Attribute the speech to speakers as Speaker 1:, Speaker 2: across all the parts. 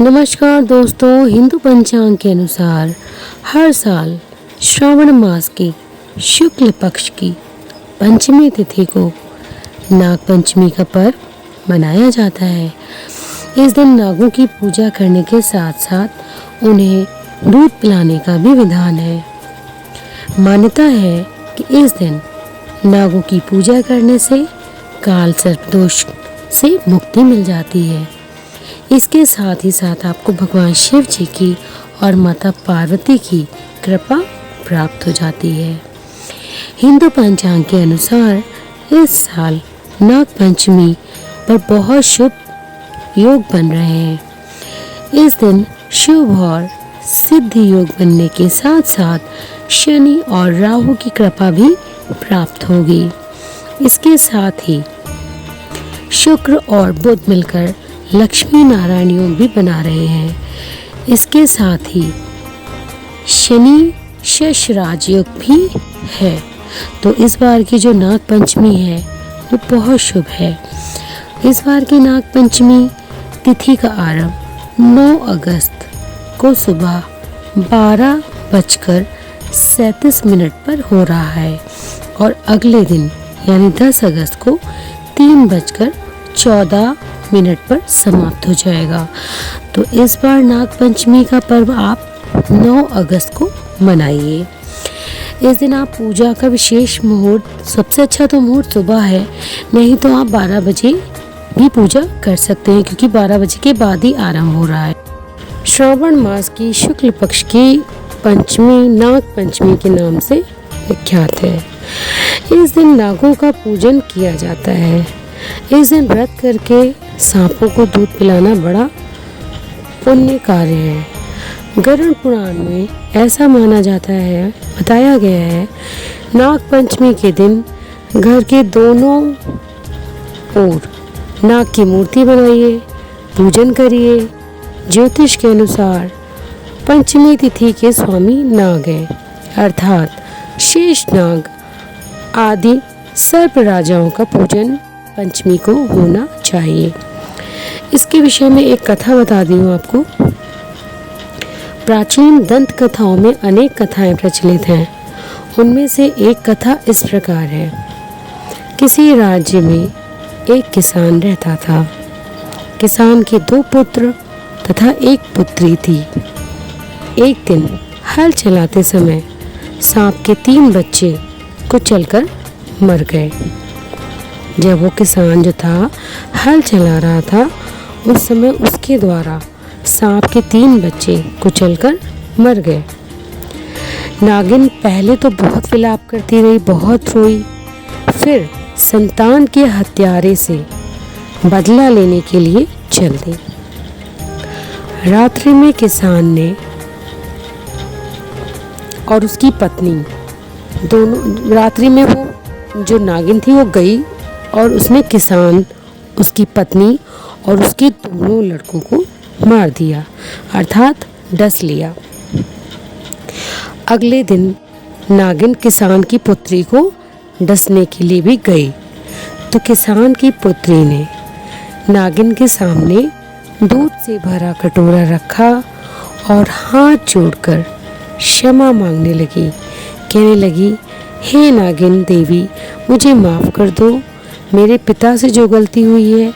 Speaker 1: नमस्कार दोस्तों, हिंदू पंचांग के अनुसार हर साल श्रावण मास की शुक्ल पक्ष की पंचमी तिथि को नाग पंचमी का पर्व मनाया जाता है। इस दिन नागों की पूजा करने के साथ साथ उन्हें दूध पिलाने का भी विधान है। मान्यता है कि इस दिन नागों की पूजा करने से काल सर्प दोष से मुक्ति मिल जाती है। इसके साथ ही साथ आपको भगवान शिव जी की और माता पार्वती की कृपा प्राप्त हो जाती है। हिंदू पंचांग के अनुसार इस साल नाग पंचमी पर बहुत शुभ योग बन रहे हैं। इस दिन शुभ और सिद्ध योग बनने के साथ साथ शनि और राहु की कृपा भी प्राप्त होगी। इसके साथ ही शुक्र और बुध मिलकर लक्ष्मी नारायण योग भी बना रहे हैं। इसके साथ ही शनि शश राजयोग भी है। तो इस बार की जो नाग पंचमी है वो बहुत शुभ है। इस बार की नाग पंचमी तिथि का आरंभ 9 अगस्त को सुबह 12:37 पर हो रहा है और अगले दिन यानी 10 अगस्त को 3:14 पर समाप्त हो जाएगा। तो इस बार नाग पंचमी का पर्व आप 9 अगस्त को मनाइए। इस दिन आप पूजा का विशेष मुहूर्त, सबसे अच्छा तो मुहूर्त सुबह है, नहीं तो आप 12 बजे भी पूजा कर सकते हैं क्योंकि 12 बजे के बाद ही आरंभ हो रहा है। श्रावण मास की शुक्ल पक्ष की पंचमी नाग पंचमी के नाम से विख्यात है। इस दिन नागों का पूजन किया जाता है। इस दिन व्रत करके सांपों को दूध पिलाना बड़ा पुण्य कार्य है। गरुड़ पुराण में ऐसा माना जाता है, बताया गया है, नाग पंचमी के दिन घर के दोनों ओर नाग की मूर्ति बनाइए, पूजन करिए। ज्योतिष के अनुसार पंचमी तिथि के स्वामी नाग हैं, अर्थात शेष नाग आदि सर्प राजाओं का पूजन पंचमी को होना चाहिए। इसके विषय में एक कथा बता दी हूँ आपको। प्राचीन दंत कथाओं में अनेक कथाएं प्रचलित हैं। उनमें से एक कथा इस प्रकार है। किसी राज्य में एक किसान रहता था। किसान के 2 पुत्र तथा 1 पुत्री थी। एक दिन हल चलाते समय सांप के 3 बच्चे कुचलकर मर गए। जब वो किसान जो था हल चला रहा था उस समय उसके द्वारा सांप के 3 बच्चे कुचलकर मर गए। नागिन पहले तो बहुत विलाप करती रही, बहुत रोई, फिर संतान के हत्यारे से बदला लेने के लिए चल दी। रात्रि में किसान ने और उसकी पत्नी दोनों, रात्रि में वो जो नागिन थी वो गई और उसने किसान, उसकी पत्नी और उसके दोनों लड़कों को मार दिया, अर्थात डस लिया। अगले दिन नागिन किसान की पुत्री को डसने के लिए भी गई तो किसान की पुत्री ने नागिन के सामने दूध से भरा कटोरा रखा और हाथ जोड़कर क्षमा मांगने लगी। कहने लगी, हे नागिन देवी, मुझे माफ़ कर दो। मेरे पिता से जो गलती हुई है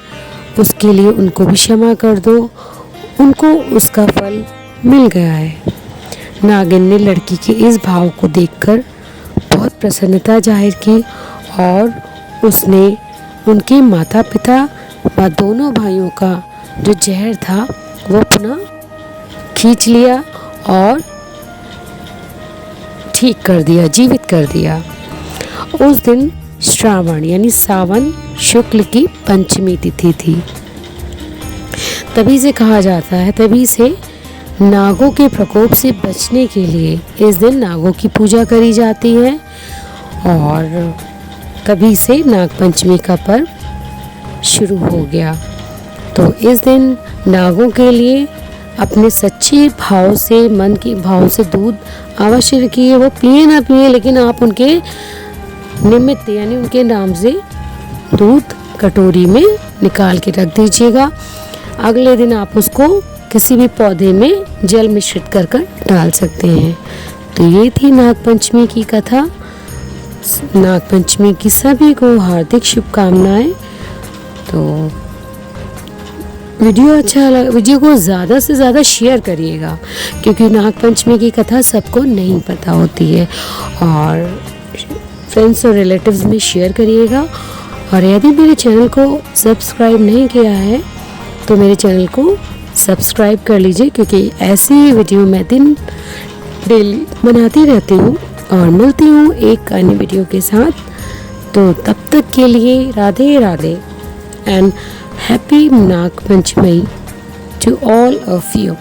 Speaker 1: उसके लिए उनको भी क्षमा कर दो। उनको उसका फल मिल गया है। नागिन ने लड़की के इस भाव को देखकर बहुत प्रसन्नता जाहिर की और उसने उनके माता पिता व दोनों भाइयों का जो जहर था वो पुनः खींच लिया और ठीक कर दिया, जीवित कर दिया। उस दिन श्रावण यानी सावन शुक्ल की पंचमी तिथि थी। तभी से कहा जाता है, तभी से नागों के प्रकोप से बचने के लिए इस दिन नागों की पूजा करी जाती है और तभी से नाग पंचमी का पर्व शुरू हो गया। तो इस दिन नागों के लिए अपने सच्चे भाव से, मन के भाव से दूध अवश्य रखिए। वो पिए ना पिए, लेकिन आप उनके निमित्त यानी उनके नाम से दूध कटोरी में निकाल के रख दीजिएगा। अगले दिन आप उसको किसी भी पौधे में जल मिश्रित कर कर डाल सकते हैं। तो ये थी नागपंचमी की कथा। नागपंचमी की सभी को हार्दिक शुभकामनाएं। तो वीडियो को ज़्यादा से ज़्यादा शेयर करिएगा, क्योंकि नागपंचमी की कथा सबको नहीं पता होती है। और फ्रेंड्स और रिलेटिव्स में शेयर करिएगा। और यदि मेरे चैनल को सब्सक्राइब नहीं किया है तो मेरे चैनल को सब्सक्राइब कर लीजिए, क्योंकि ऐसी ही वीडियो मैं डेली बनाती रहती हूँ। और मिलती हूँ एक अन्य वीडियो के साथ। तो तब तक के लिए Radhe Radhe and happy Nagpanchami to all of you.